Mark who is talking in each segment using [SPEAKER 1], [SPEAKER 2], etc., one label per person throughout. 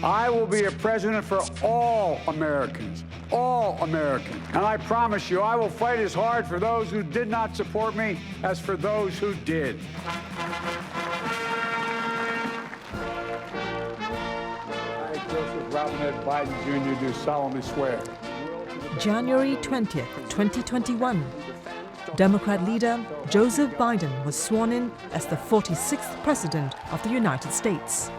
[SPEAKER 1] I will be a president for all Americans, and I promise you I will fight as hard for those who did not support me as for those who did. I, Joseph Robinette Biden Jr., do solemnly swear.
[SPEAKER 2] January 20th, 2021. Democrat leader Joseph Biden was sworn in as the 46th President of the United States.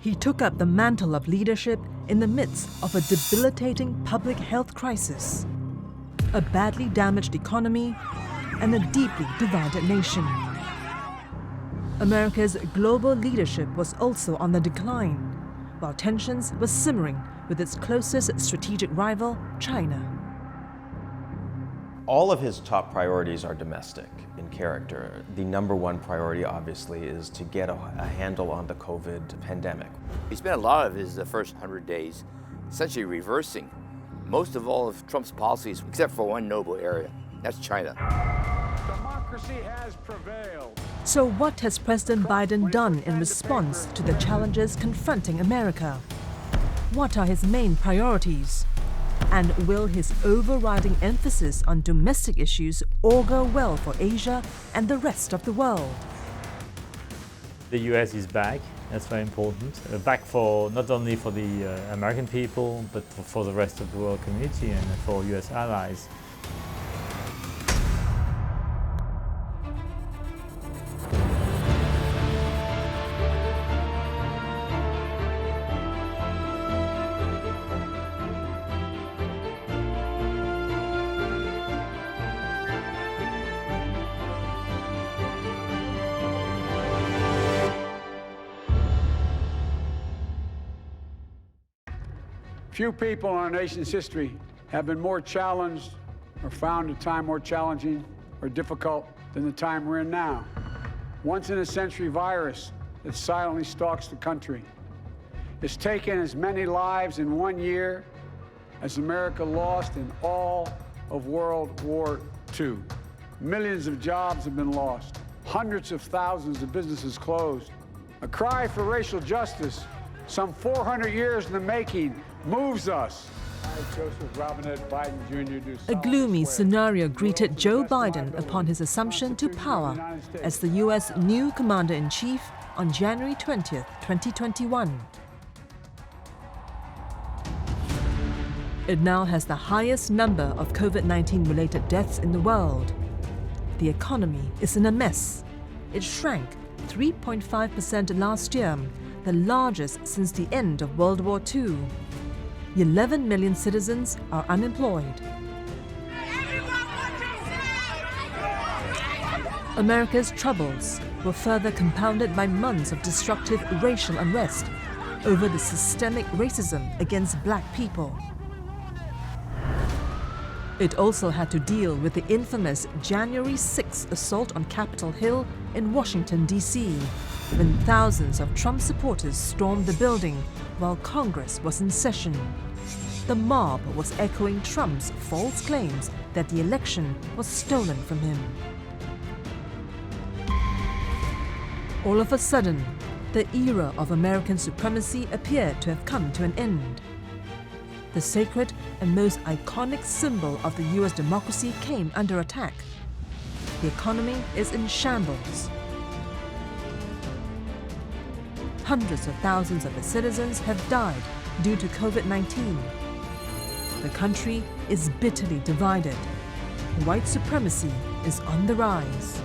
[SPEAKER 2] He took up the mantle of leadership in the midst of a debilitating public health crisis, a badly damaged economy, and a deeply divided nation. America's global leadership was also on the decline, while tensions were simmering with its closest strategic rival, China.
[SPEAKER 3] All of his top priorities are domestic in character. The number one priority, obviously, is to get a handle on the COVID pandemic.
[SPEAKER 4] He spent a lot of his first 100 days essentially reversing most of all of Trump's policies, except for one noble area. That's China.
[SPEAKER 1] Democracy has prevailed.
[SPEAKER 2] So what has President Biden done in response to the challenges confronting America? What are his main priorities? And will his overriding emphasis on domestic issues augur well for Asia and the rest of the world?
[SPEAKER 5] The US is back. That's very important. Back for not only for the American people, but for the rest of the world community and for US allies.
[SPEAKER 1] Few people in our nation's history have been more challenged or found a time more challenging or difficult than the time we're in now. Once-in-a-century virus that silently stalks the country. It's taken as many lives in 1 year as America lost in all of World War II. Millions of jobs have been lost. Hundreds of thousands of businesses closed. A cry for racial justice, some 400 years in the making, moves us. I, Joseph Robinette Biden Jr., do
[SPEAKER 2] A gloomy scenario greeted Joe Biden upon his assumption to power as the U.S. new Commander-in-Chief on January 20th, 2021. It now has the highest number of COVID-19 related deaths in the world. The economy is in a mess. It shrank 3.5% last year, the largest since the end of World War II. 11 million citizens are unemployed. America's troubles were further compounded by months of destructive racial unrest over the systemic racism against black people. It also had to deal with the infamous January 6th assault on Capitol Hill in Washington, D.C., when thousands of Trump supporters stormed the building while Congress was in session. The mob was echoing Trump's false claims that the election was stolen from him. All of a sudden, the era of American supremacy appeared to have come to an end. The sacred and most iconic symbol of the US democracy came under attack. The economy is in shambles. Hundreds of thousands of its citizens have died due to COVID-19. The country is bitterly divided. White supremacy is on the rise.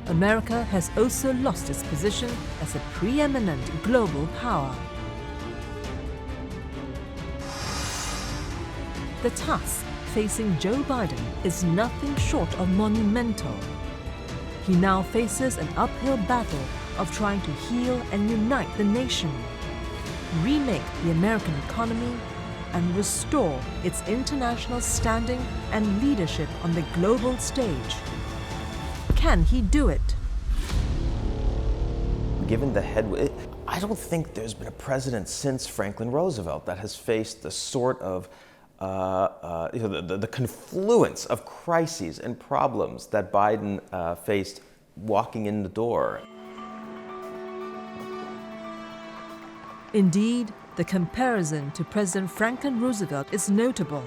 [SPEAKER 2] America has also lost its position as a preeminent global power. The task facing Joe Biden is nothing short of monumental. He now faces an uphill battle of trying to heal and unite the nation, remake the American economy, and restore its international standing and leadership on the global stage. Can he do it?
[SPEAKER 3] Given the headwind, I don't think there's been a president since Franklin Roosevelt that has faced the sort of the confluence of crises and problems that Biden faced walking in the door.
[SPEAKER 2] Indeed, the comparison to President Franklin Roosevelt is notable.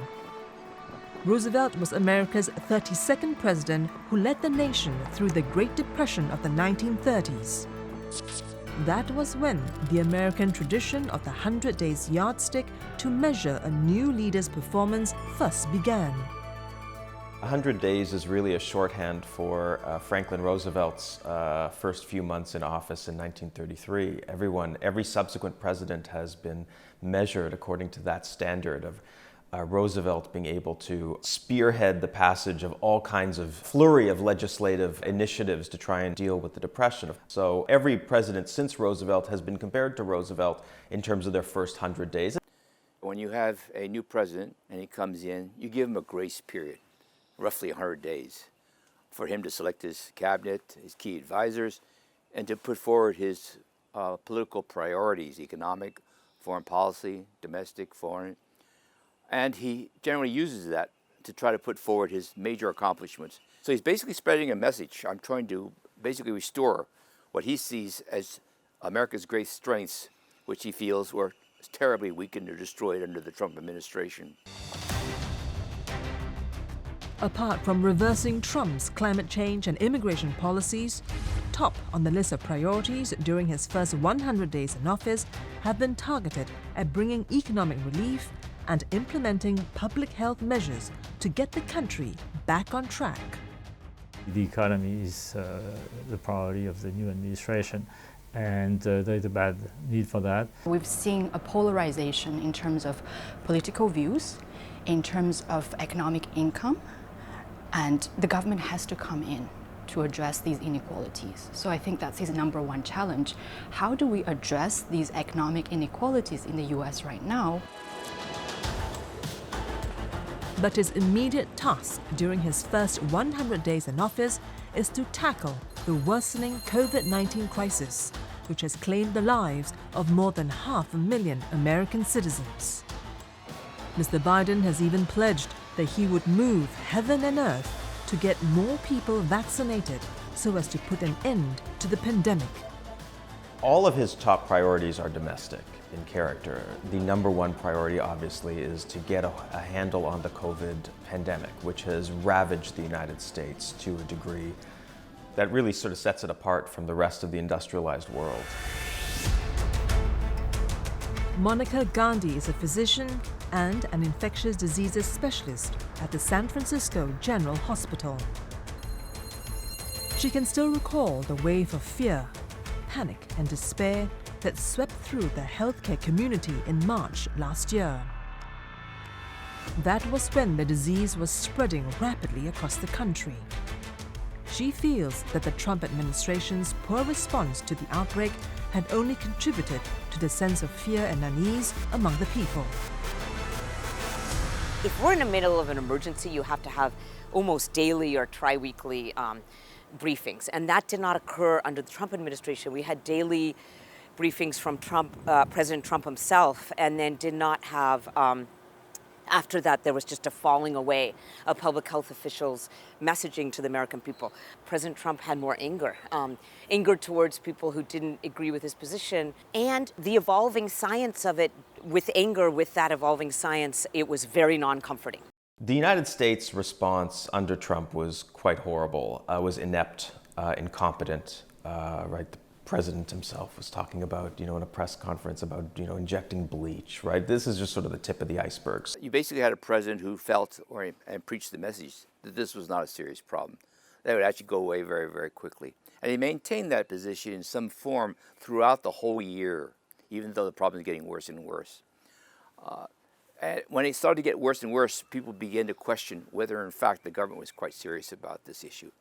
[SPEAKER 2] Roosevelt was America's 32nd president who led the nation through the Great Depression of the 1930s. That was when the American tradition of the 100 Days yardstick to measure a new leader's performance first began.
[SPEAKER 3] 100 days is really a shorthand for Franklin Roosevelt's first few months in office in 1933. Every subsequent president has been measured according to that standard of Roosevelt being able to spearhead the passage of all kinds of flurry of legislative initiatives to try and deal with the Depression. So every president since Roosevelt has been compared to Roosevelt in terms of their first 100 days.
[SPEAKER 4] When you have a new president and he comes in, you give him a grace period, roughly 100 days, for him to select his cabinet, his key advisors, and to put forward his political priorities, economic, foreign policy, domestic, foreign. And he generally uses that to try to put forward his major accomplishments. So he's basically spreading a message. I'm trying to basically restore what he sees as America's great strengths, which he feels were terribly weakened or destroyed under the Trump administration.
[SPEAKER 2] Apart from reversing Trump's climate change and immigration policies, top on the list of priorities during his first 100 days in office have been targeted at bringing economic relief and implementing public health measures to get the country back on track.
[SPEAKER 5] The economy is the priority of the new administration, and there's a bad need for that.
[SPEAKER 6] We've seen a polarization in terms of political views, in terms of economic income, and the government has to come in to address these inequalities. So I think that's his number one challenge. How do we address these economic inequalities in the US right now?
[SPEAKER 2] But his immediate task during his first 100 days in office is to tackle the worsening COVID-19 crisis, which has claimed the lives of more than 500,000 American citizens. Mr. Biden has even pledged that he would move heaven and earth to get more people vaccinated so as to put an end to the pandemic.
[SPEAKER 3] All of his top priorities are domestic in character. The number one priority, obviously, is to get a handle on the COVID pandemic, which has ravaged the United States to a degree that really sort of sets it apart from the rest of the industrialized world.
[SPEAKER 2] Monica Gandhi is a physician and an infectious diseases specialist at the San Francisco General Hospital. She can still recall the wave of fear, panic and despair that swept through the healthcare community in March last year. That was when the disease was spreading rapidly across the country. She feels that the Trump administration's poor response to the outbreak had only contributed to the sense of fear and unease among the people.
[SPEAKER 7] If we're in the middle of an emergency, you have to have almost daily or tri-weekly briefings, and that did not occur under the Trump administration. We had daily briefings from President Trump himself, and then did not have, after that, there was just a falling away of public health officials messaging to the American people. President Trump had more anger, anger towards people who didn't agree with his position, and the evolving science of it. With anger, with that evolving science, it was very non-comforting.
[SPEAKER 3] The United States response under Trump was quite horrible, was inept, incompetent, right? The president himself was talking about, in a press conference about, injecting bleach, right? This is just sort of the tip of the iceberg.
[SPEAKER 4] You basically had a president who felt and preached the message that this was not a serious problem. That would actually go away very, very quickly. And he maintained that position in some form throughout the whole year, even though the problem is getting worse and worse. And when it started to get worse and worse, people began to question whether, in fact, the government was quite serious about this issue.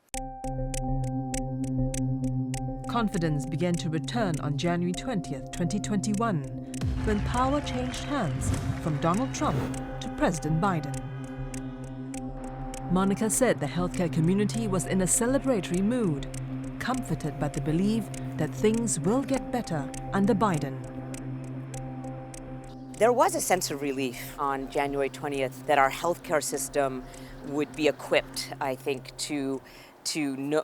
[SPEAKER 2] Confidence began to return on January 20th, 2021, when power changed hands from Donald Trump to President Biden. Monica said the healthcare community was in a celebratory mood, comforted by the belief that things will get better under Biden.
[SPEAKER 7] There was a sense of relief on January 20th that our healthcare system would be equipped, I think, to to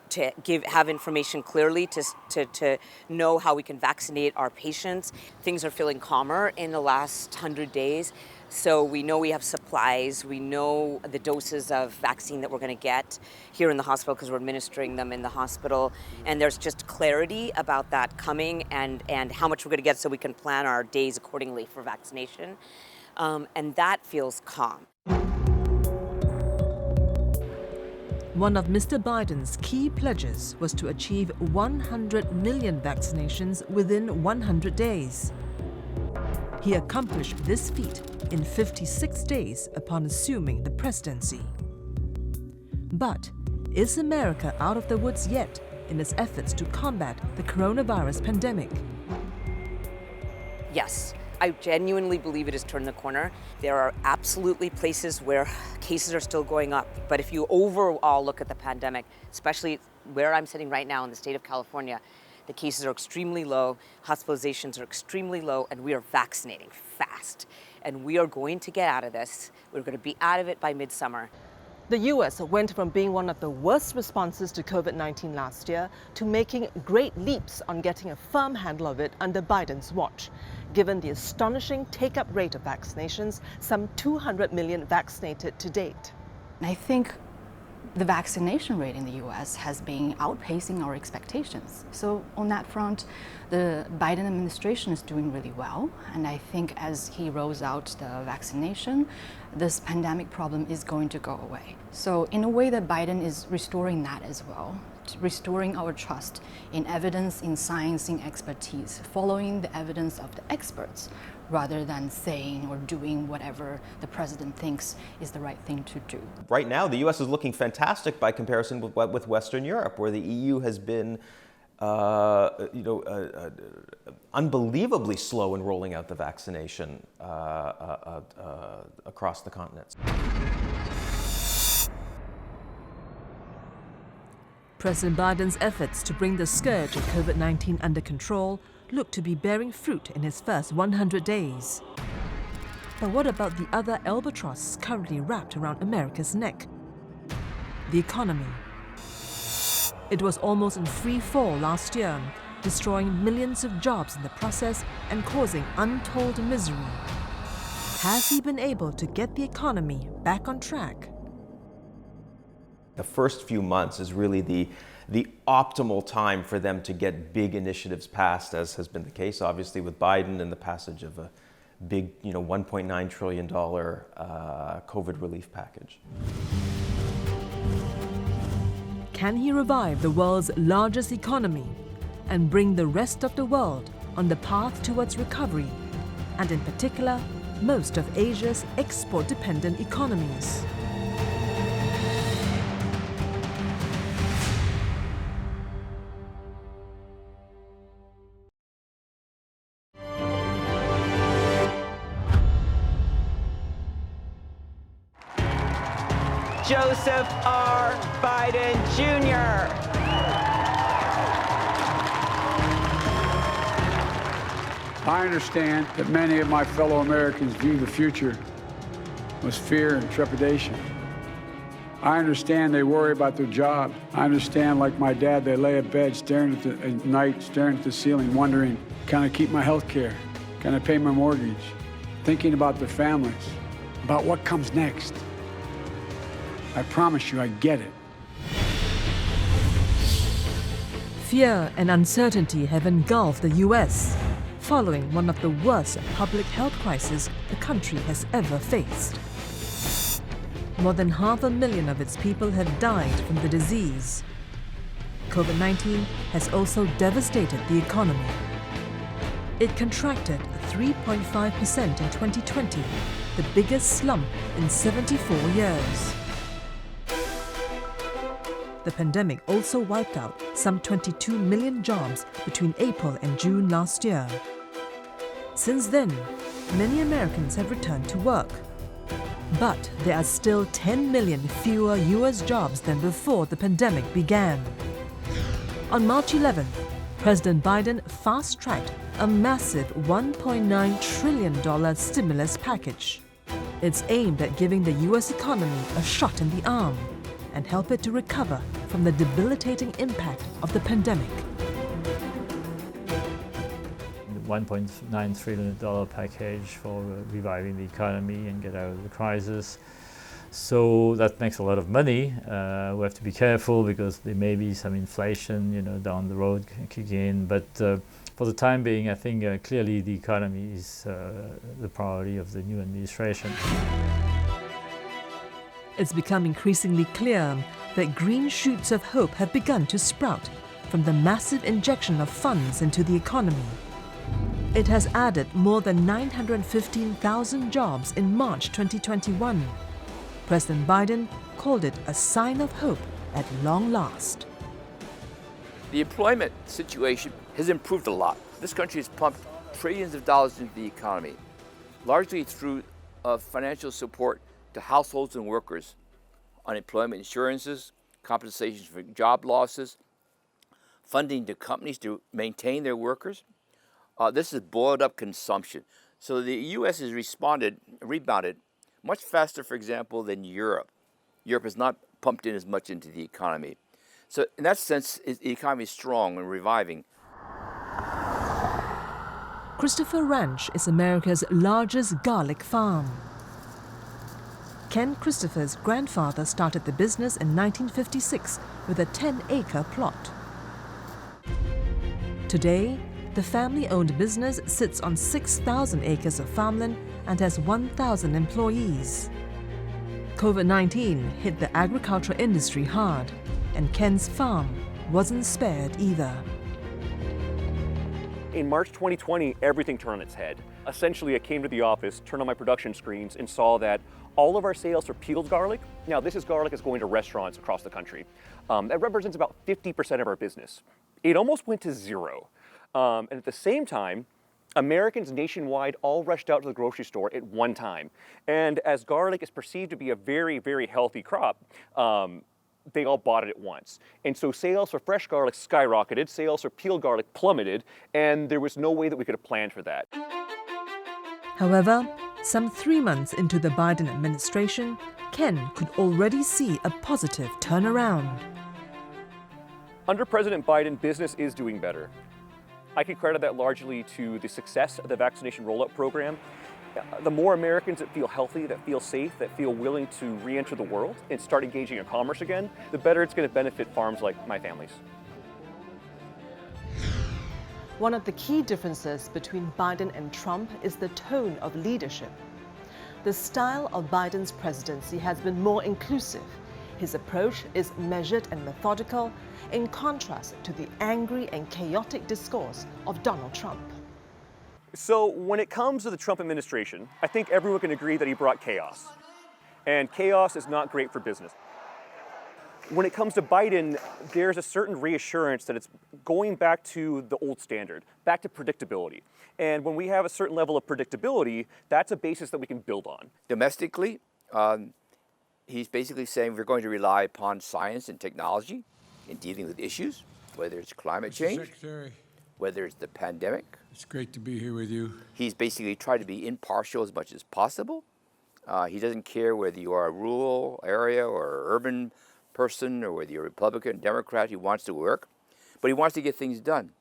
[SPEAKER 7] have information clearly to know how we can vaccinate our patients. Things are feeling calmer in the last 100 days. So we know we have supplies, we know the doses of vaccine that we're going to get here in the hospital because we're administering them in the hospital. And there's just clarity about that coming and how much we're going to get so we can plan our days accordingly for vaccination. And that feels calm.
[SPEAKER 2] One of Mr. Biden's key pledges was to achieve 100 million vaccinations within 100 days. He accomplished this feat in 56 days upon assuming the presidency. But is America out of the woods yet in its efforts to combat the coronavirus pandemic?
[SPEAKER 7] Yes, I genuinely believe it has turned the corner. There are absolutely places where cases are still going up. But if you overall look at the pandemic, especially where I'm sitting right now in the state of California, the cases are extremely low, hospitalizations are extremely low, and we are vaccinating fast. And we are going to get out of this. We're going to be out of it by midsummer.
[SPEAKER 8] The US went from being one of the worst responses to COVID-19 last year to making great leaps on getting a firm handle of it under Biden's watch. Given the astonishing take-up rate of vaccinations, some 200 million vaccinated to date.
[SPEAKER 6] I think the vaccination rate in the US has been outpacing our expectations. So on that front, the Biden administration is doing really well. And I think as he rolls out the vaccination, this pandemic problem is going to go away. So in a way that Biden is restoring that as well, restoring our trust in evidence, in science, in expertise, following the evidence of the experts, rather than saying or doing whatever the president thinks is the right thing to do.
[SPEAKER 3] Right now, the U.S. is looking fantastic by comparison with Western Europe, where the EU has been unbelievably slow in rolling out the vaccination across the continents.
[SPEAKER 2] President Biden's efforts to bring the scourge of COVID-19 under control look to be bearing fruit in his first 100 days. But what about the other albatross currently wrapped around America's neck? The economy. It was almost in free fall last year, destroying millions of jobs in the process and causing untold misery. Has he been able to get the economy back on track?
[SPEAKER 3] The first few months is really the optimal time for them to get big initiatives passed, as has been the case, obviously, with Biden and the passage of a big, $1.9 trillion COVID relief package.
[SPEAKER 2] Can he revive the world's largest economy and bring the rest of the world on the path towards recovery, and in particular, most of Asia's export-dependent economies?
[SPEAKER 9] Joseph R. Biden Jr.
[SPEAKER 1] I understand that many of my fellow Americans view the future with fear and trepidation. I understand they worry about their jobs. I understand, like my dad, they lay in bed at night, staring at the ceiling, wondering, can I keep my health care? Can I pay my mortgage? Thinking about their families, about what comes next. I promise you, I get it.
[SPEAKER 2] Fear and uncertainty have engulfed the U.S., following one of the worst public health crises the country has ever faced. More than 500,000 of its people have died from the disease. COVID-19 has also devastated the economy. It contracted 3.5% in 2020, the biggest slump in 74 years. The pandemic also wiped out some 22 million jobs between April and June last year. Since then, many Americans have returned to work. But there are still 10 million fewer U.S. jobs than before the pandemic began. On March 11th, President Biden fast-tracked a massive $1.9 trillion stimulus package. It's aimed at giving the U.S. economy a shot in the arm and help it to recover from the debilitating impact of the pandemic.
[SPEAKER 5] The $1.9 trillion package for reviving the economy and get out of the crisis. So that makes a lot of money. We have to be careful because there may be some inflation, down the road kick in. But for the time being, I think clearly the economy is the priority of the new administration.
[SPEAKER 2] It's become increasingly clear that green shoots of hope have begun to sprout from the massive injection of funds into the economy. It has added more than 915,000 jobs in March 2021. President Biden called it a sign of hope at long last.
[SPEAKER 4] The employment situation has improved a lot. This country has pumped trillions of dollars into the economy, largely through financial support to households and workers, unemployment insurances, compensations for job losses, funding to companies to maintain their workers. This has boiled up consumption. So the U.S. has rebounded much faster, for example, than Europe. Europe has not pumped in as much into the economy. So in that sense, the economy is strong and reviving.
[SPEAKER 2] Christopher Ranch is America's largest garlic farm. Ken Christopher's grandfather started the business in 1956 with a 10-acre plot. Today, the family-owned business sits on 6,000 acres of farmland and has 1,000 employees. COVID-19 hit the agricultural industry hard, and Ken's farm wasn't spared either.
[SPEAKER 10] In March 2020, everything turned on its head. Essentially, I came to the office, turned on my production screens, and saw that all of our sales for peeled garlic, now this is garlic that's going to restaurants across the country. That represents about 50% of our business. It almost went to zero. And at the same time, Americans nationwide all rushed out to the grocery store at one time. And as garlic is perceived to be a very, very healthy crop, they all bought it at once. And so sales for fresh garlic skyrocketed, sales for peeled garlic plummeted, and there was no way that we could have planned for that.
[SPEAKER 2] However, some 3 months into the Biden administration, Ken could already see a positive turnaround.
[SPEAKER 10] Under President Biden, business is doing better. I can credit that largely to the success of the vaccination rollout program. The more Americans that feel healthy, that feel safe, that feel willing to re-enter the world and start engaging in commerce again, the better it's going to benefit farms like my family's.
[SPEAKER 8] One of the key differences between Biden and Trump is the tone of leadership. The style of Biden's presidency has been more inclusive. His approach is measured and methodical, in contrast to the angry and chaotic discourse of Donald Trump.
[SPEAKER 10] So when it comes to the Trump administration, I think everyone can agree that he brought chaos. And chaos is not great for business. When it comes to Biden, there's a certain reassurance that it's going back to the old standard, back to predictability. And when we have a certain level of predictability, that's a basis that we can build on.
[SPEAKER 4] Domestically, he's basically saying we're going to rely upon science and technology in dealing with issues, whether it's climate change,
[SPEAKER 1] Secretary,
[SPEAKER 4] whether it's the pandemic.
[SPEAKER 1] it's great to be here with you.
[SPEAKER 4] He's basically tried to be impartial as much as possible. He doesn't care whether you are a rural area or an urban person or whether you're a Republican, Democrat. He wants to work, but he wants to get things done.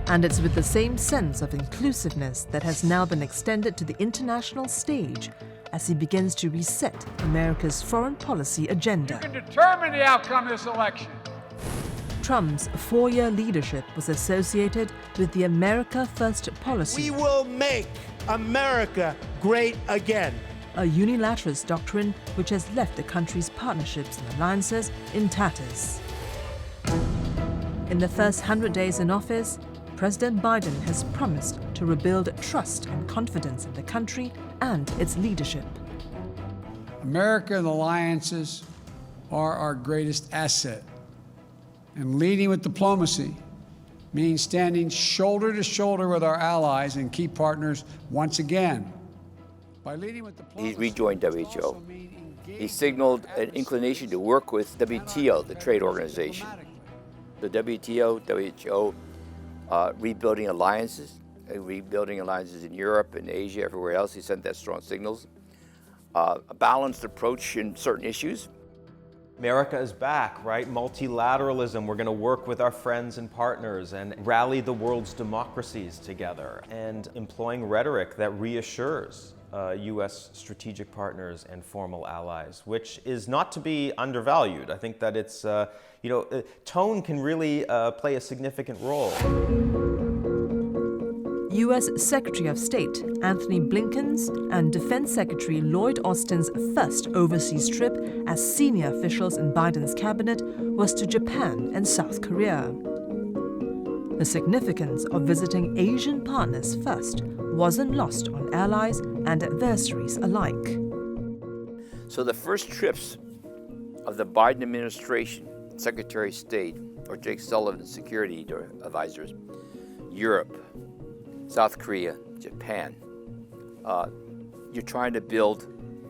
[SPEAKER 2] And it's with the same sense of inclusiveness that has now been extended to the international stage as he begins to reset America's foreign policy agenda.
[SPEAKER 1] You can determine the outcome of this election.
[SPEAKER 2] Trump's 4-year leadership was associated with the America First policy,
[SPEAKER 11] We will make America great again.
[SPEAKER 2] a unilateralist doctrine which has left the country's partnerships and alliances in tatters. In the first 100 days in office, President Biden has promised to rebuild trust and confidence in the country and its leadership.
[SPEAKER 1] America and alliances are our greatest asset. And leading with diplomacy means standing shoulder to shoulder with our allies and key partners once again. By leading with diplomacy,
[SPEAKER 4] He's rejoined WHO. He signaled an inclination to work with WTO, the trade organization. The WTO, WHO, rebuilding alliances in Europe and Asia, everywhere else. He sent that strong signals. A balanced approach in certain issues.
[SPEAKER 3] America is back, right? Multilateralism, we're going to work with our friends and partners and rally the world's democracies together, and employing rhetoric that reassures U.S. strategic partners and formal allies, which is not to be undervalued. I think that it's, tone can really play a significant role.
[SPEAKER 2] U.S. Secretary of State Anthony Blinken's and Defense Secretary Lloyd Austin's first overseas trip as senior officials in Biden's cabinet was to Japan and South Korea. The significance of visiting Asian partners first wasn't lost on allies and adversaries alike.
[SPEAKER 4] So the first trips of the Biden administration, Secretary of State, or Jake Sullivan's security advisors, Europe, South Korea, Japan, you're trying to build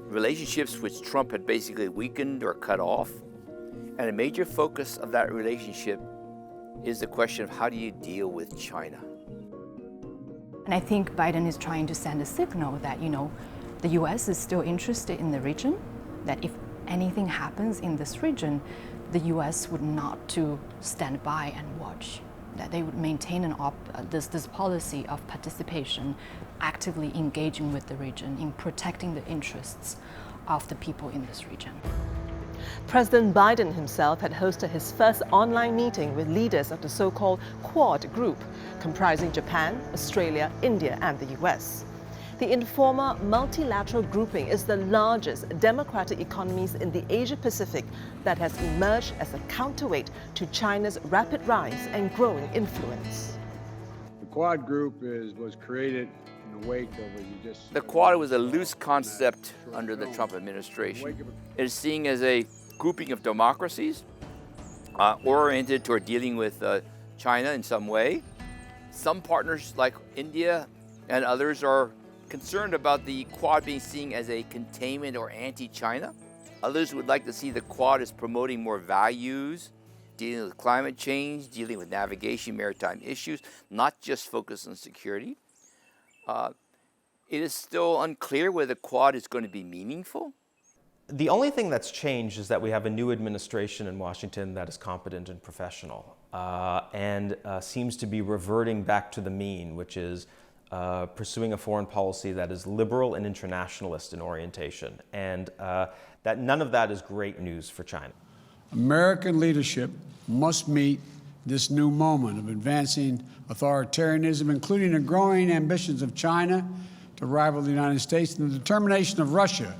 [SPEAKER 4] relationships which Trump had basically weakened or cut off. And a major focus of that relationship is the question of how do you deal with China?
[SPEAKER 6] And I think Biden is trying to send a signal that, the US is still interested in the region, that if anything happens in this region, the US would not to stand by and watch, that they would maintain this policy of participation, actively engaging with the region in protecting the interests of the people in this region.
[SPEAKER 8] President Biden himself had hosted his first online meeting with leaders of the so-called Quad group, comprising Japan, Australia, India, and the US. The informal multilateral grouping is the largest democratic economies in the Asia-Pacific that has emerged as a counterweight to China's rapid rise and growing influence.
[SPEAKER 1] The Quad group was created in the wake of
[SPEAKER 4] The Quad was a loose concept under the Trump administration. It is seen as a grouping of democracies oriented toward dealing with China in some way. Some partners like India and others are concerned about the Quad being seen as a containment or anti-China. Others would like to see the Quad as promoting more values, dealing with climate change, dealing with navigation, maritime issues, not just focus on security. It is still unclear whether the Quad is going to be meaningful.
[SPEAKER 3] The only thing that's changed is that we have a new administration in Washington that is competent and professional, and seems to be reverting back to the mean, which is pursuing a foreign policy that is liberal and internationalist in orientation, and that none of that is great news for China.
[SPEAKER 1] American leadership must meet this new moment of advancing authoritarianism, including the growing ambitions of China to rival the United States and the determination of Russia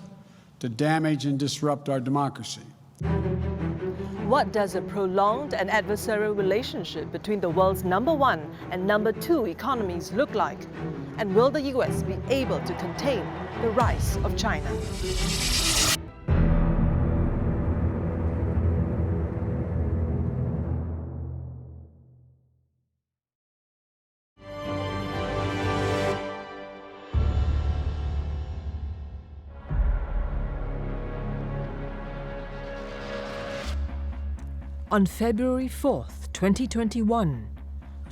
[SPEAKER 1] to damage and disrupt our democracy.
[SPEAKER 8] What does a prolonged and adversarial relationship between the world's #1 and #2 economies look like? And will the US be able to contain the rise of China?
[SPEAKER 2] On February 4th, 2021,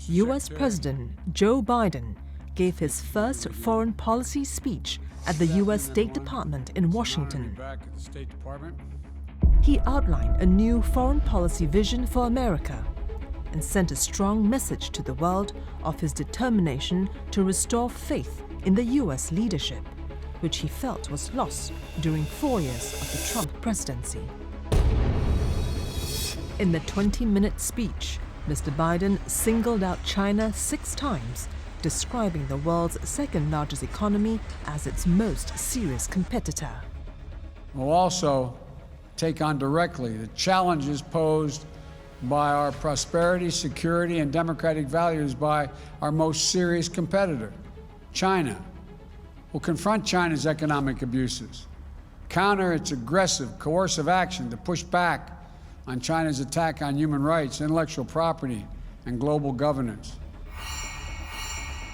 [SPEAKER 2] US President Joe Biden gave his first foreign policy speech at the US State Department in Washington. He outlined a new foreign policy vision for America and sent a strong message to the world of his determination to restore faith in the US leadership, which he felt was lost during 4 years of the Trump presidency. In the 20-minute speech, Mr. Biden singled out China 6 times, describing the world's second-largest economy as its most serious competitor.
[SPEAKER 1] We'll also take on directly the challenges posed by our prosperity, security, and democratic values by our most serious competitor, China. We'll confront China's economic abuses, counter its aggressive, coercive action to push back on China's attack on human rights, intellectual property, and global governance.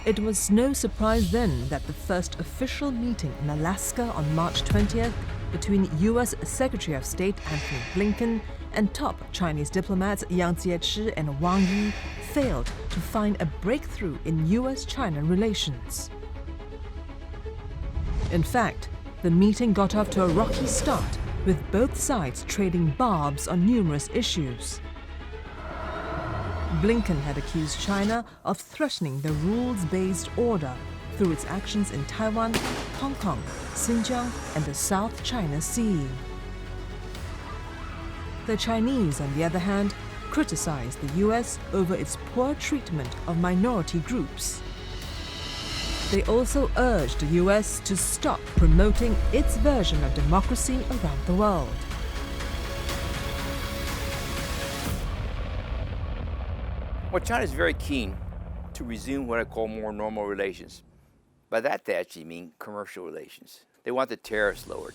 [SPEAKER 2] It was no surprise then that the first official meeting in Alaska on March 20th between US Secretary of State Anthony Blinken and top Chinese diplomats Yang Jiechi and Wang Yi failed to find a breakthrough in US-China relations. In fact, the meeting got off to a rocky start with both sides trading barbs on numerous issues. Blinken had accused China of threatening the rules-based order through its actions in Taiwan, Hong Kong, Xinjiang, and the South China Sea. The Chinese, on the other hand, criticized the US over its poor treatment of minority groups. They also urged the US to stop promoting its version of democracy around the world.
[SPEAKER 4] Well, China is very keen to resume what I call more normal relations. By that, they actually mean commercial relations. They want the tariffs lowered.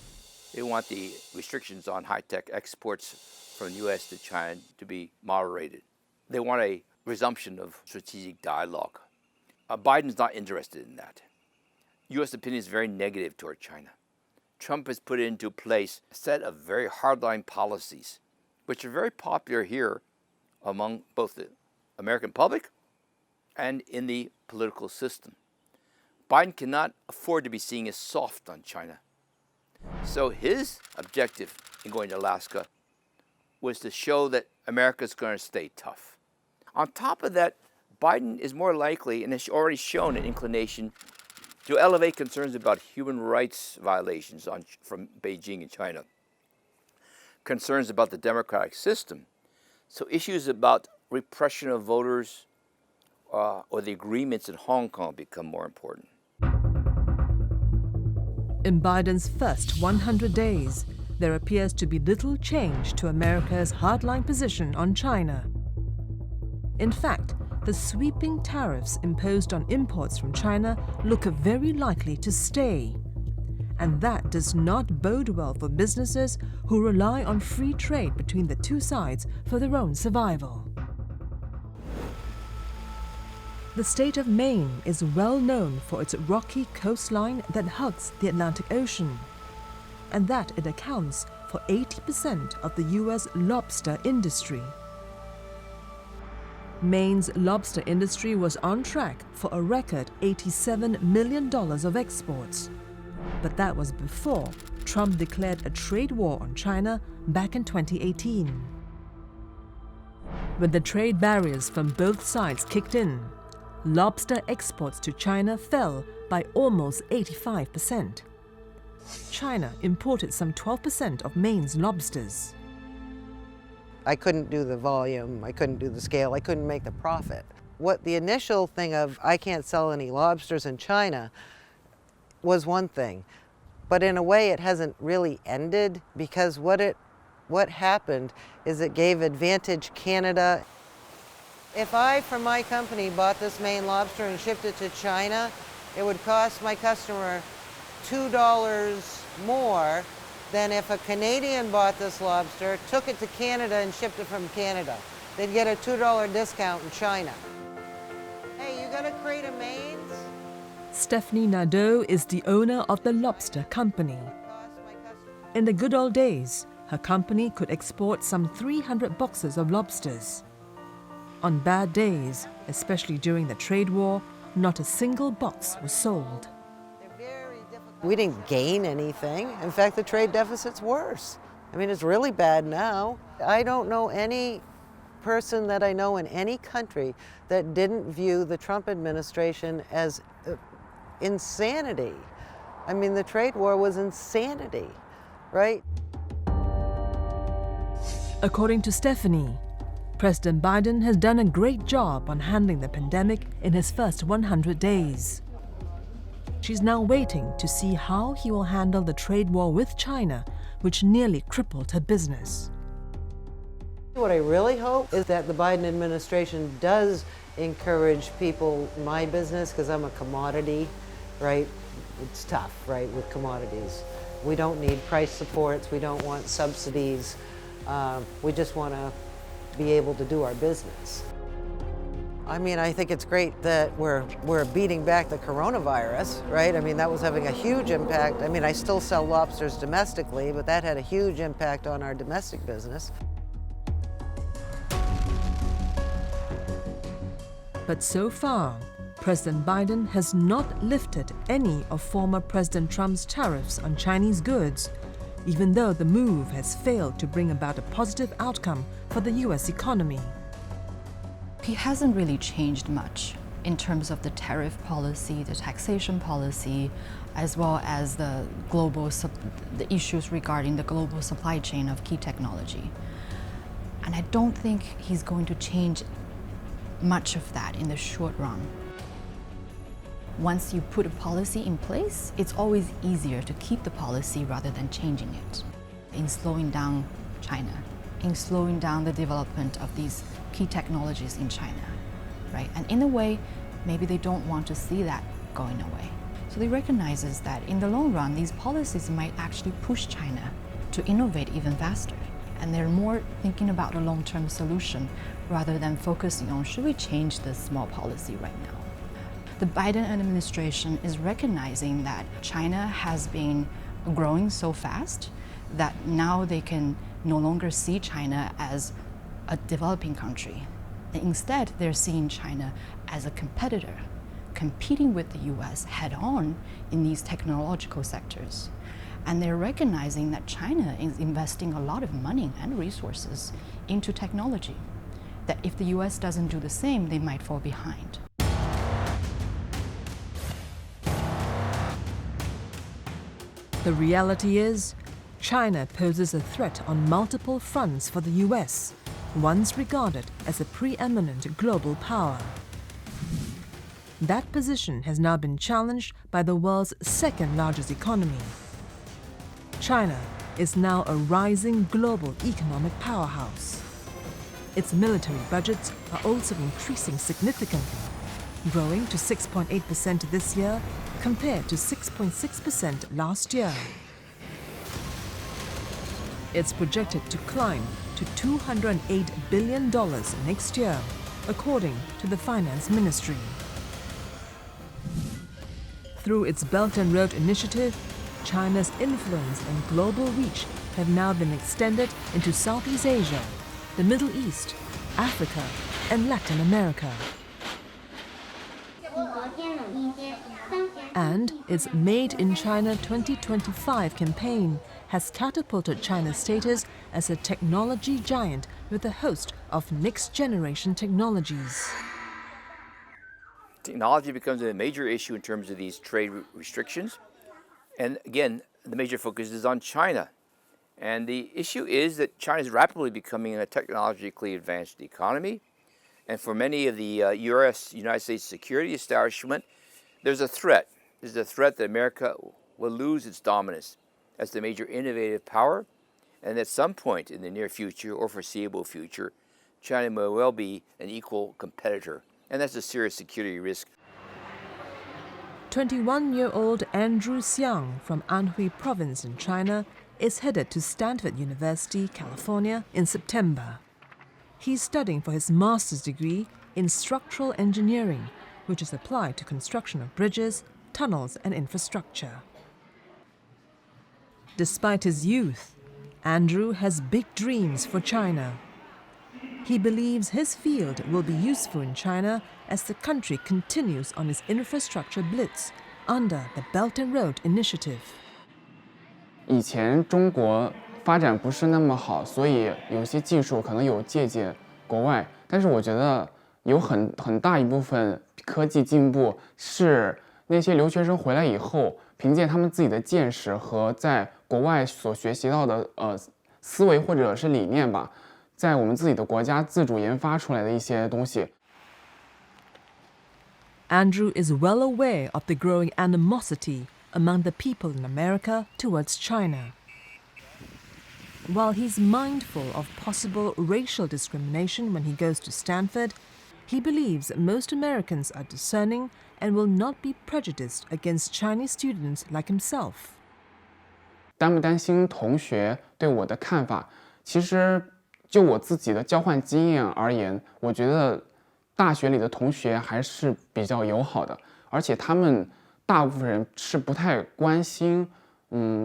[SPEAKER 4] They want the restrictions on high-tech exports from the U.S. to China to be moderated. They want a resumption of strategic dialogue. Biden's not interested in that. U.S. opinion is very negative toward China. Trump has put into place a set of very hardline policies, which are very popular here among both the American public and in the political system. Biden cannot afford to be seen as soft on China. So his objective in going to Alaska was to show that America's going to stay tough. On top of that, Biden is more likely, and has already shown an inclination, to elevate concerns about human rights violations from Beijing and China, concerns about the democratic system, so issues about repression of voters or the agreements in Hong Kong become more important.
[SPEAKER 2] In Biden's first 100 days, there appears to be little change to America's hardline position on China. In fact, the sweeping tariffs imposed on imports from China look very likely to stay. And that does not bode well for businesses who rely on free trade between the two sides for their own survival. The state of Maine is well known for its rocky coastline that hugs the Atlantic Ocean, and that it accounts for 80% of the U.S. lobster industry. Maine's lobster industry was on track for a record $87 million of exports. But that was before Trump declared a trade war on China back in 2018. When the trade barriers from both sides kicked in, lobster exports to China fell by almost 85%. China imported some 12% of Maine's lobsters.
[SPEAKER 12] I couldn't do the volume, I couldn't do the scale, I couldn't make the profit. What the initial thing of I can't sell any lobsters in China was one thing, but in a way it hasn't really ended, because what happened is it gave advantage Canada. If I, from my company, bought this Maine lobster and shipped it to China, it would cost my customer $2 more than if a Canadian bought this lobster, took it to Canada and shipped it from Canada. They'd get a $2 discount in China. Hey, you got a crate of Maines?
[SPEAKER 2] Stephanie Nadeau is the owner of the lobster company. In the good old days, her company could export some 300 boxes of lobsters. On bad days, especially during the trade war, not a single box was sold.
[SPEAKER 12] We didn't gain anything. In fact, the trade deficit's worse. I mean, it's really bad now. I don't know any person that I know in any country that didn't view the Trump administration as insanity. I mean, the trade war was insanity, right?
[SPEAKER 2] According to Stephanie, President Biden has done a great job on handling the pandemic in his first 100 days. She's now waiting to see how he will handle the trade war with China, which nearly crippled her business.
[SPEAKER 12] What I really hope is that the Biden administration does encourage people in my business, because I'm a commodity, right? It's tough, right, with commodities. We don't need price supports, we don't want subsidies. We just want to be able to do our business. I mean, I think it's great that we're beating back the coronavirus, right? I mean, that was having a huge impact. I mean, I still sell lobsters domestically, but that had a huge impact on our domestic business.
[SPEAKER 2] But so far, President Biden has not lifted any of former President Trump's tariffs on Chinese goods, even though the move has failed to bring about a positive outcome for the US economy.
[SPEAKER 6] He hasn't really changed much in terms of the tariff policy, the taxation policy, as well as the issues regarding the global supply chain of key technology. And I don't think he's going to change much of that in the short run. Once you put a policy in place, it's always easier to keep the policy rather than changing it. In slowing down China, in slowing down the development of these key technologies in China, right? And in a way, maybe they don't want to see that going away. So they recognizes that in the long run, these policies might actually push China to innovate even faster. And they're more thinking about a long-term solution rather than focusing on, should we change this small policy right now? The Biden administration is recognizing that China has been growing so fast that now they can no longer see China as a developing country. And instead, they're seeing China as a competitor, competing with the US head-on in these technological sectors. And they're recognizing that China is investing a lot of money and resources into technology, that if the US doesn't do the same, they might fall behind.
[SPEAKER 2] The reality is, China poses a threat on multiple fronts for the US, once regarded as a preeminent global power. That position has now been challenged by the world's second largest economy. China is now a rising global economic powerhouse. Its military budgets are also increasing significantly, growing to 6.8% this year compared to 6.6% last year. It's projected to climb to $208 billion next year, according to the Finance Ministry. Through its Belt and Road Initiative, China's influence and global reach have now been extended into Southeast Asia, the Middle East, Africa, and Latin America. And its Made in China 2025 campaign has catapulted China's status as a technology giant with a host of next-generation technologies.
[SPEAKER 4] Technology becomes a major issue in terms of these trade restrictions. And again, the major focus is on China. And the issue is that China is rapidly becoming a technologically advanced economy. And for many of the United States security establishment, there's a threat. There's a threat that America will lose its dominance as the major innovative power. And at some point in the near future or foreseeable future, China may well be an equal competitor. And that's a serious security risk.
[SPEAKER 2] 21-year-old Andrew Xiang from Anhui Province in China is headed to Stanford University, California in September. He's studying for his master's degree in structural engineering, which is applied to construction of bridges, tunnels, and infrastructure. Despite his youth, Andrew has big dreams for China. He believes his field will be useful in China as the country continues on its infrastructure blitz under the Belt and Road Initiative.
[SPEAKER 13] 以前中国发展不是那么好，所以有些技术可能有借鉴国外，但是我觉得有很大一部分科技进步是那些留学生回来以后，凭借他们自己的见识和在国外所学习到的思维或者是理念吧，在我们自己的国家自主研发出来的一些东西。
[SPEAKER 2] Andrew is well aware of the growing animosity among the people in America towards China. While he's mindful of possible racial discrimination when he goes to Stanford, he believes most Americans are discerning and will not be prejudiced against Chinese students like himself.
[SPEAKER 13] 担不担心同学对我的看法？其实就我自己的交换经验而言，我觉得大学里的同学还是比较友好的，而且他们大部分人是不太关心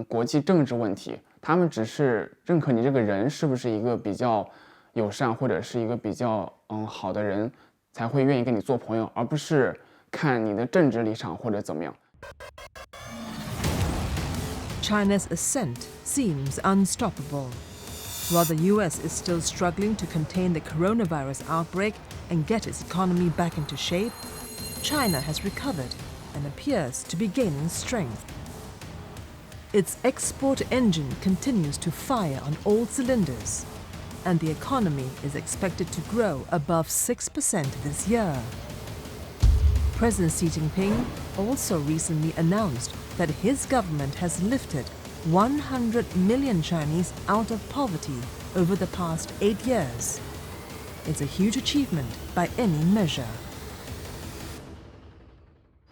[SPEAKER 13] 国际政治问题，他们只是认可你这个人是不是一个比较友善或者是一个比较好的人，才会愿意跟你做朋友，而不是看你的政治立场或者怎么样。
[SPEAKER 2] China's ascent seems unstoppable. While the US is still struggling to contain the coronavirus outbreak and get its economy back into shape, China has recovered and appears to be gaining strength. Its export engine continues to fire on all cylinders, and the economy is expected to grow above 6% this year. President Xi Jinping also recently announced that his government has lifted 100 million Chinese out of poverty over the past 8 years. It's a huge achievement by any measure.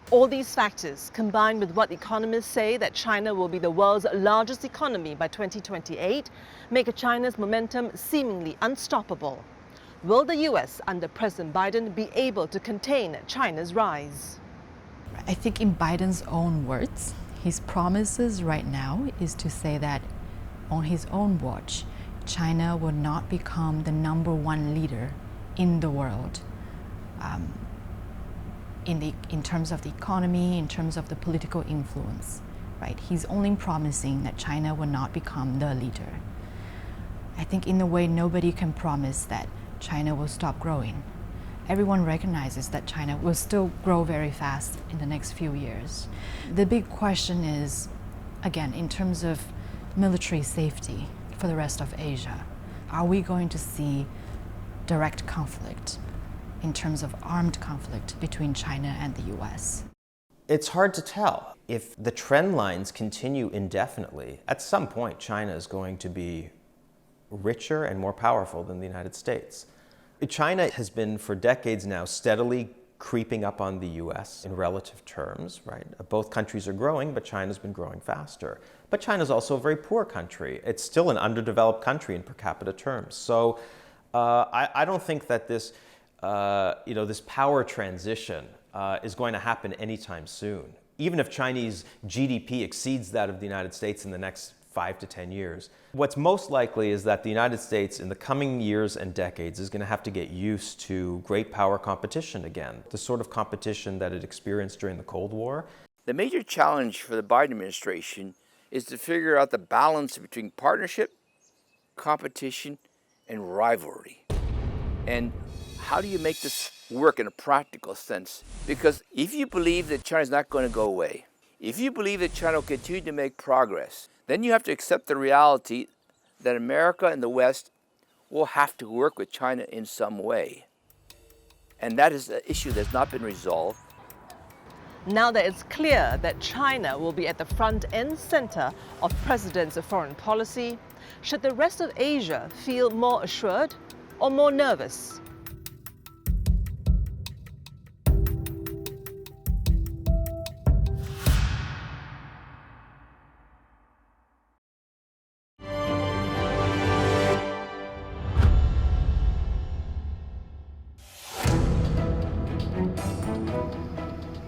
[SPEAKER 8] All these factors, combined with what economists say that China will be the world's largest economy by 2028, make China's momentum seemingly unstoppable. Will the US under President Biden be able to contain China's rise?
[SPEAKER 6] I think in Biden's own words, his promises right now is to say that on his own watch, China will not become the #1 leader in the world in terms of the economy, in terms of the political influence, right? He's only promising that China will not become the leader. I think in a way, nobody can promise that China will stop growing. Everyone recognizes that China will still grow very fast in the next few years. The big question is, again, in terms of military safety for the rest of Asia, are we going to see direct conflict in terms of armed conflict between China and the US?
[SPEAKER 3] It's hard to tell. If the trend lines continue indefinitely, at some point China is going to be richer and more powerful than the United States. China has been for decades now steadily creeping up on the US in relative terms, right? Both countries are growing, but China's been growing faster. But China's also a very poor country. It's still an underdeveloped country in per capita terms. So I don't think that this this power transition is going to happen anytime soon. Even if Chinese GDP exceeds that of the United States in the next 5 to 10 years. What's most likely is that the United States in the coming years and decades is going to have to get used to great power competition again, the sort of competition that it experienced during the Cold War.
[SPEAKER 4] The major challenge for the Biden administration is to figure out the balance between partnership, competition, and rivalry. And how do you make this work in a practical sense? Because if you believe that China's not going to go away, if you believe that China will continue to make progress, then you have to accept the reality that America and the West will have to work with China in some way. And that is an issue that's not been resolved.
[SPEAKER 8] Now that it's clear that China will be at the front and center of President's foreign policy, should the rest of Asia feel more assured or more nervous?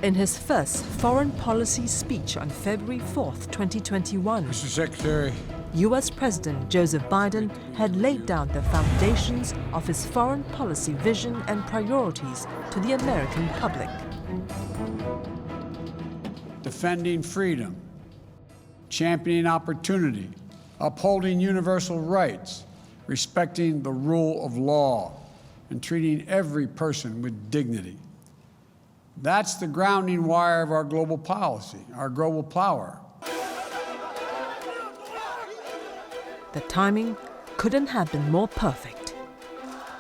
[SPEAKER 2] In his first foreign policy speech on February 4th, 2021,
[SPEAKER 1] Mr. Secretary,
[SPEAKER 2] US President Joseph Biden had laid down the foundations of his foreign policy vision and priorities to the American public.
[SPEAKER 1] defending freedom, championing opportunity, upholding universal rights, respecting the rule of law, and treating every person with dignity. That's the grounding wire of our global policy, our global power.
[SPEAKER 2] The timing couldn't have been more perfect.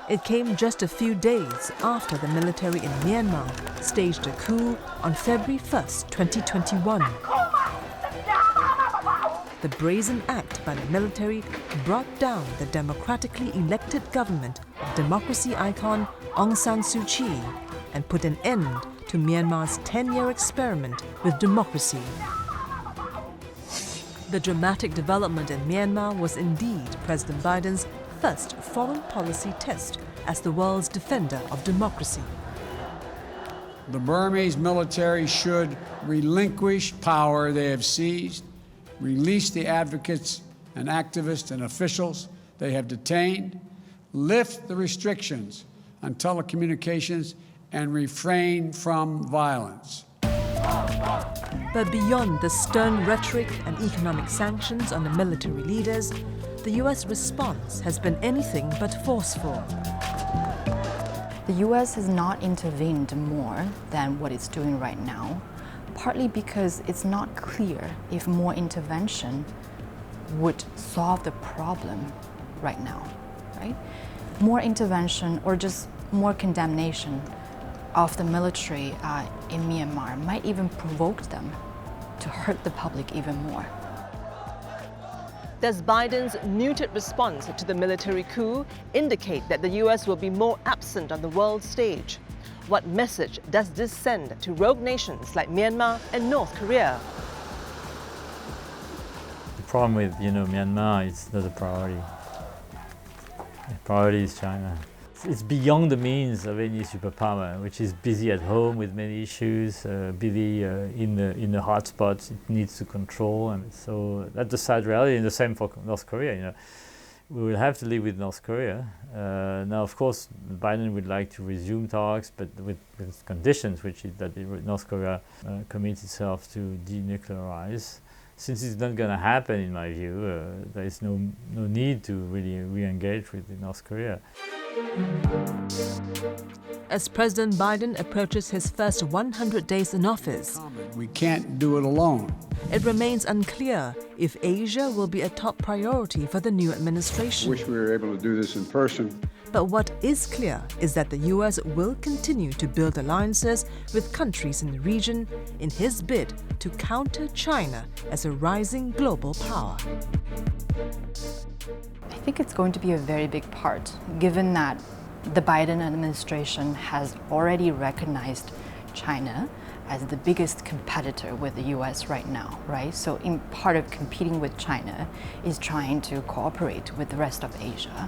[SPEAKER 2] It came just a few days after the military in Myanmar staged a coup on February 1st, 2021. The brazen act by the military brought down the democratically elected government of democracy icon Aung San Suu Kyi and put an end to Myanmar's 10-year experiment with democracy. The dramatic development in Myanmar was indeed President Biden's first foreign policy test as the world's defender of democracy.
[SPEAKER 1] The Burmese military should relinquish power they have seized, release the advocates and activists and officials they have detained, lift the restrictions on telecommunications, and refrain from violence.
[SPEAKER 2] But beyond the stern rhetoric and economic sanctions on the military leaders, the US response has been anything but forceful.
[SPEAKER 6] The US has not intervened more than what it's doing right now, partly because it's not clear if more intervention would solve the problem right now, right? More intervention or just more condemnation of the military in Myanmar might even provoke them to hurt the public even more.
[SPEAKER 8] Does Biden's muted response to the military coup indicate that the US will be more absent on the world stage? What message does this send to rogue nations like Myanmar and North Korea?
[SPEAKER 5] The problem with, Myanmar, it's not a priority. The priority is China. It's beyond the means of any superpower, which is busy at home with many issues, busy in the hotspots it needs to control, and so that's the sad reality. And the same for North Korea. We will have to live with North Korea. Now, of course, Biden would like to resume talks, but with conditions, which is that North Korea commits itself to denuclearize. Since it's not going to happen, in my view, there is no need to really re-engage with North Korea.
[SPEAKER 2] As President Biden approaches his first 100 days in office,
[SPEAKER 1] We can't do it alone.
[SPEAKER 2] it remains unclear if Asia will be a top priority for the new administration.
[SPEAKER 1] Wish we were able to do this in person.
[SPEAKER 2] But what is clear is that the US will continue to build alliances with countries in the region in his bid to counter China as a rising global power.
[SPEAKER 6] I think it's going to be a very big part, given that the Biden administration has already recognized China as the biggest competitor with the US right now, right? So in part of competing with China is trying to cooperate with the rest of Asia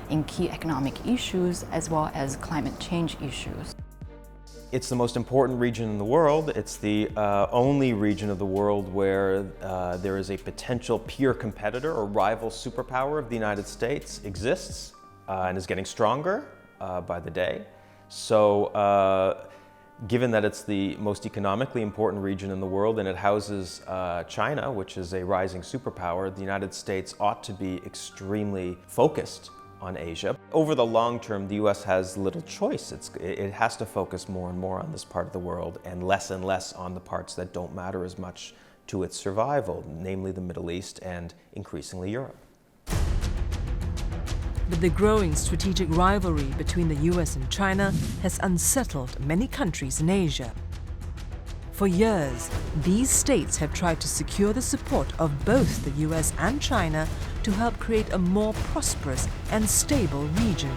[SPEAKER 6] in key economic issues as well as climate change issues.
[SPEAKER 3] It's the most important region in the world. It's the only region of the world where there is a potential peer competitor or rival superpower of the United States exists and is getting stronger by the day. So given that it's the most economically important region in the world and it houses China, which is a rising superpower, the United States ought to be extremely focused on Asia. Over the long term, the US has little choice. It has to focus more and more on this part of the world and less on the parts that don't matter as much to its survival, namely the Middle East and increasingly Europe.
[SPEAKER 2] But the growing strategic rivalry between the US and China has unsettled many countries in Asia. For years, these states have tried to secure the support of both the US and China to help create a more prosperous and stable region.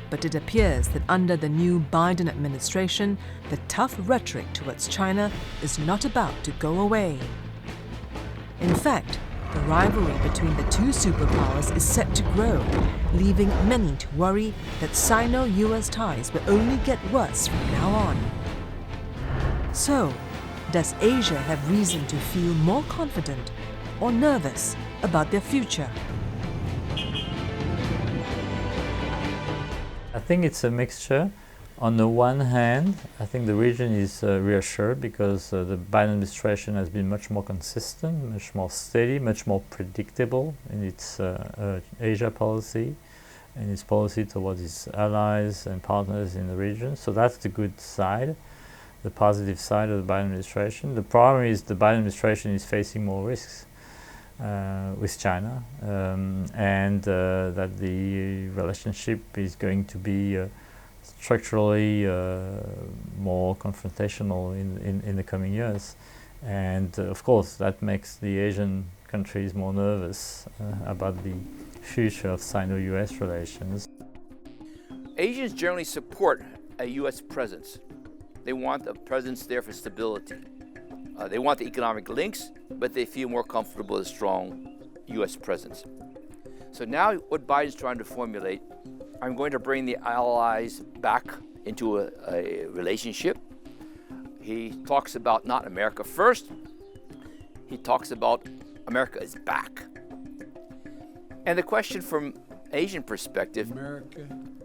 [SPEAKER 2] But it appears that under the new Biden administration, the tough rhetoric towards China is not about to go away. In fact, the rivalry between the two superpowers is set to grow, leaving many to worry that Sino-US ties will only get worse from now on. So, does Asia have reason to feel more confident or nervous about their future?
[SPEAKER 5] I think it's a mixture. On the one hand, I think the region is reassured because the Biden administration has been much more consistent, much more steady, much more predictable in its Asia policy and its policy towards its allies and partners in the region. So that's the good side, the positive side of the Biden administration. The problem is the Biden administration is facing more risks with China and that the relationship is going to be structurally more confrontational in the coming years. And of course that makes the Asian countries more nervous about the future of Sino-US relations.
[SPEAKER 4] Asians generally support a U.S. presence. They want a presence there for stability. They want the economic links, but they feel more comfortable with a strong U.S. presence. So now what Biden's trying to formulate, I'm going to bring the allies back into a relationship. He talks about not America first, he talks about America is back. And the question from Asian perspective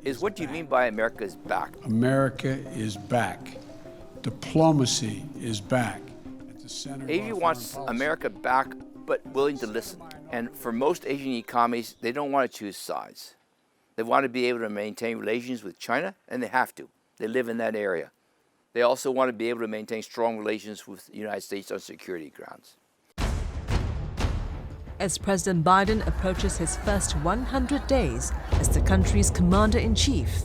[SPEAKER 4] is what do you mean by America is back?
[SPEAKER 1] America is back. diplomacy is back at the center
[SPEAKER 4] Asia
[SPEAKER 1] of our
[SPEAKER 4] wants
[SPEAKER 1] foreign policy.
[SPEAKER 4] America back, but willing to listen. And for most Asian economies, they don't want to choose sides. They want to be able to maintain relations with China, and they have to. They live in that area. They also want to be able to maintain strong relations with the United States on security grounds.
[SPEAKER 2] As President Biden approaches his first 100 days as the country's commander-in-chief,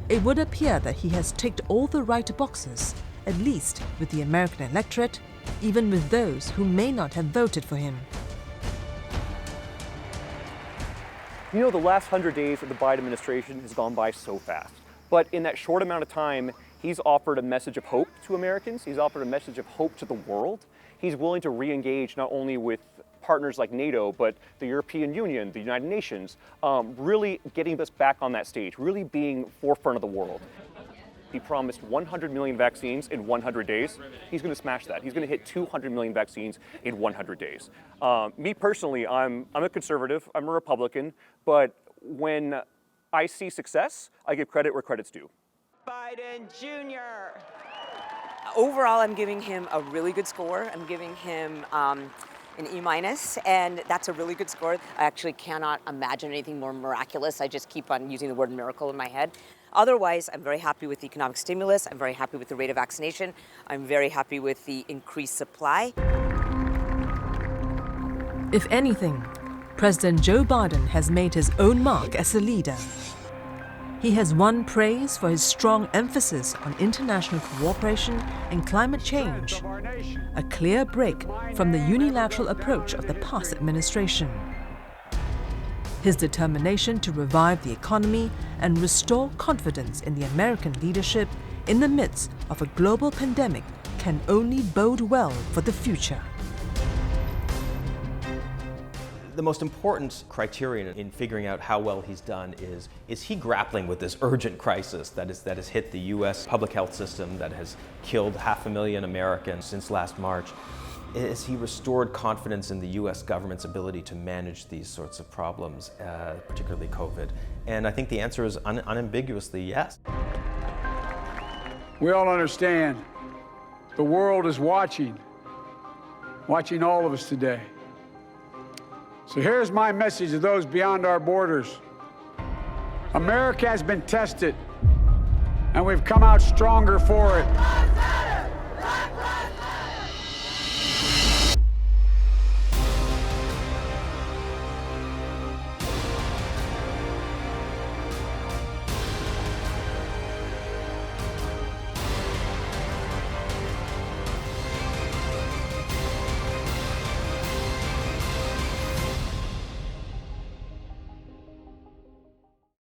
[SPEAKER 2] it would appear that he has ticked all the right boxes, at least with the American electorate, even with those who may not have voted for him.
[SPEAKER 10] You know, the last 100 days of the Biden administration has gone by so fast. But in that short amount of time, he's offered a message of hope to Americans. He's offered a message of hope to the world. He's willing to re-engage not only with partners like NATO, but the European Union, the United Nations, really getting us back on that stage, really being forefront of the world. He promised 100 million vaccines in 100 days. He's going to smash that. He's going to hit 200 million vaccines in 100 days. Me personally, I'm a conservative, I'm a Republican, but when I see success, I give credit where credit's due.
[SPEAKER 9] Biden Jr.
[SPEAKER 7] Overall, I'm giving him a really good score. I'm giving him an E-, and that's a really good score. I actually cannot imagine anything more miraculous. I just keep on using the word miracle in my head. Otherwise, I'm very happy with the economic stimulus. I'm very happy with the rate of vaccination. I'm very happy with the increased supply.
[SPEAKER 2] If anything, President Joe Biden has made his own mark as a leader. He has won praise for his strong emphasis on international cooperation and climate change, a clear break from the unilateral approach of the past administration. His determination to revive the economy and restore confidence in the American leadership in the midst of a global pandemic can only bode well for the future.
[SPEAKER 3] The most important criterion in figuring out how well he's done is he grappling with this urgent crisis that has hit the U.S. public health system, that has killed 500,000 Americans since last March. Has he restored confidence in the U.S. government's ability to manage these sorts of problems, particularly COVID? And I think the answer is unambiguously yes.
[SPEAKER 1] We all understand the world is watching all of us today. So here's my message to those beyond our borders. America has been tested, and we've come out stronger for it.